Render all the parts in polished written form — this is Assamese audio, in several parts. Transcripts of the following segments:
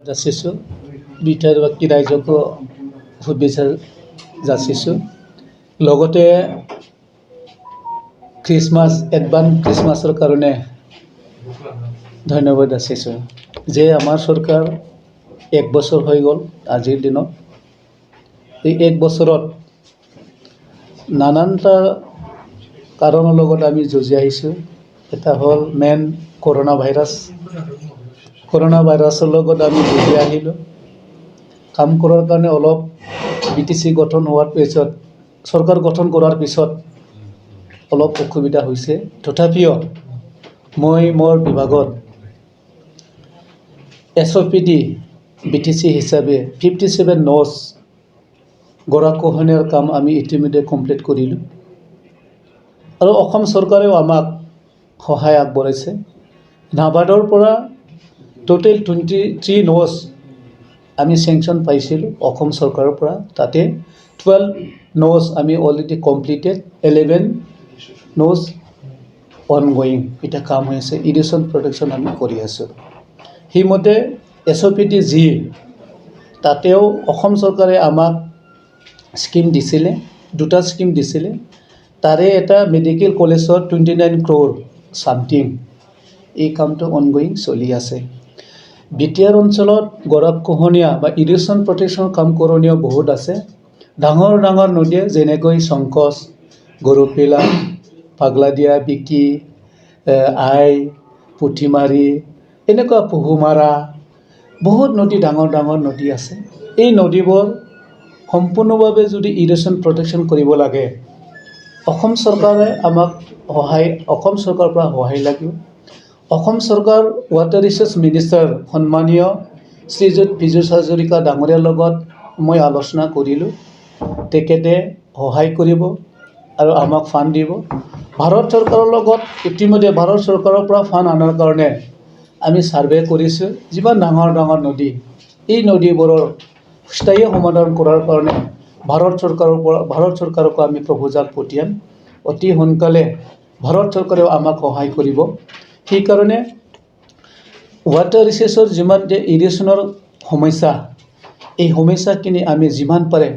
जासिছোঁ बिटार बाकी रायजोखौ शुभेच्छा जासिছোঁ লগতে খ্ৰীষ্টমাছ এডভান্স খ্ৰীষ্টমাছৰ কাৰণে ধন্যবাদ যাচিছোঁ যে আমাৰ চৰকাৰ 1 বছৰ হৈ গ'ল আজিৰ দিনত এই 1 বছৰত নানানটা কাৰণৰ লগত আমি যুঁজি আহিছোঁ এটা হ'ল মেইন কৰোনা ভাইৰাছৰ লগত আমি যুঁজি আহিলোঁ কাম কৰাৰ কাৰণে অলপ বিটিচি গঠন হোৱাৰ পিছত চৰকাৰ গঠন কৰাৰ পিছত অলপ অসুবিধা হৈছে তথাপিও মই মোৰ বিভাগত SOPD BTC হিচাপে 57 নজ গৰাকহনীয়াৰ কাম আমি ইতিমধ্যে কমপ্লিট কৰিলোঁ আৰু অসম চৰকাৰেও আমাক সহায় আগবঢ়াইছে নাবাৰ্ডৰ পৰা টোটেল 23 নজ আমি চেংচন পাইছিলোঁ অসম চৰকাৰৰ পৰা তাতে 12 নজ আমি অলৰেডি কমপ্লিটেড 11 নজ অনগোয়িং এটা কাম হৈ আছে ইৰিগেশ্যন প্ৰটেকশ্যন আমি কৰি আছোঁ সেইমতে SOPD যি তাতেও অসম চৰকাৰে আমাক স্কিম দিছিলে দুটা স্কিম দিছিলে তাৰে এটা মেডিকেল কলেজত 29 crore সামথিং এই কামটো অনগোয়িং চলি আছে বিটিআৰ অঞ্চলত গৰাকহনীয়া বা ইৰিগেশ্যন প্ৰটেকশ্যন কাম কৰণীয় বহুত আছে ডাঙৰ ডাঙৰ নদী যেনেকৈ সংকচ গৰুপিলা পাগলাদিয়া বিকি আই পুঠিমাৰি এনেকুৱা পুহুমাৰা বহুত নদী ডাঙৰ ডাঙৰ নদী আছে এই নদীবোৰ সম্পূৰ্ণভাৱে যদি ইৰিগেশ্যন প্ৰটেকশ্যন কৰিব লাগে অসম চৰকাৰে আমাক অসম চৰকাৰৰ পৰা সহায় লাগিব অসম চৰকাৰ ৱাটাৰ ৰিচোৰ্চ মিনিষ্টাৰ সন্মানীয় শ্ৰীযুত পীযুষ হাজৰিকা ডাঙৰীয়াৰ লগত মই আলোচনা কৰিলোঁ তেখেতে সহায় কৰিব আৰু আমাক ফাণ্ড দিব ভাৰত চৰকাৰৰ লগত ইতিমধ্যে ভাৰত চৰকাৰৰ পৰা ফাণ্ড আনাৰ কাৰণে আমি সাৰ্ভে কৰিছোঁ যিমান ডাঙৰ ডাঙৰ নদী এই নদীবোৰৰ স্থায়ী সমাধান কৰাৰ কাৰণে ভাৰত চৰকাৰকো আমি প্ৰপ'জাল পঠিয়াম অতি সোনকালে ভাৰত চৰকাৰেও আমাক সহায় কৰিব সেইকাৰণে ৱাটাৰ ৰিচোৰ্চৰ যিমান যে ইৰিগেশ্যনৰ সমস্যা এই সমস্যাখিনি আমি যিমান পাৰে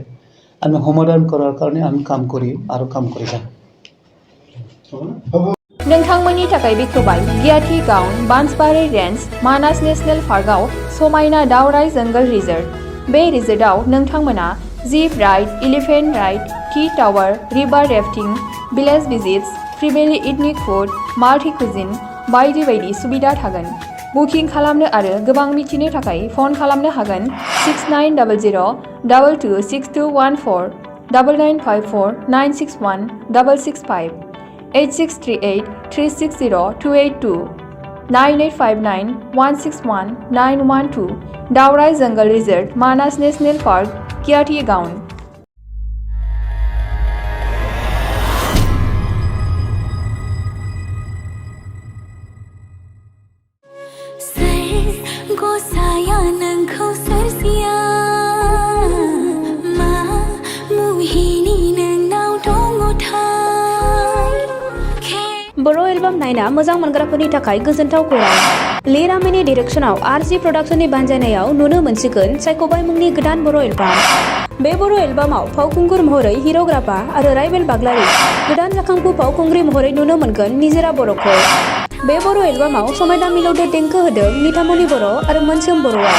আমি সমাধান কৰাৰ কাৰণে আমি কাম কৰি যাম नोंथांमोननि थाखाय बेखेवबाय गियाथि गाउन बांसबारि रेन्ज मानास नेशनेल पार्कआव समायना दावराय जंगल रिजर्व बे रिजर्टआव नोंथांमोना zip ride elephant ride tea tower river rafting village visits फ्रिबेलि इथनिक फुड माल्टी कुजिन बायदि बायदि सुबिदा थागोन बुकिं खालामनो आरो गोबां मिथिनो थाखाय फन खालामनो हागोन 6900226214 9954961665 8638 360 282 9859 161 912 दावराय जंगल रिजर्ट मानास नेशनल पार्क गियाथि गाउन बर' एलबाम नायना मोजां मोनग्राफोरनि थाखाय गोजोनथाव खौरां लिरामिनि डिरेक्शनाव RG प्रडाक्शननि बानजायनायाव नुनो मोनसिगोन सायख'बाय मुंनि गोदान बर' एलबाम बे बर' एलबामाव फावखुंगुर महरै हिर'ग्राफा आरो राइबेल बाग्लारि गोदान जाखांफु फावखुंग्रि महरै नुनो मोनगोन निजोरा बर'खौ बे बर' एलबामाव समायना मिलौदो देंखो होदों निथामनि बर' आरो मोनसोम बर'आ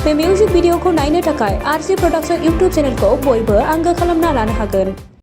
बे मिउजिक भिडिअखौ नायनो थाखाय RG प्रडाक्शन इउटुब चेनेलखौ बयबो आंगो खालामना लानो हागोन।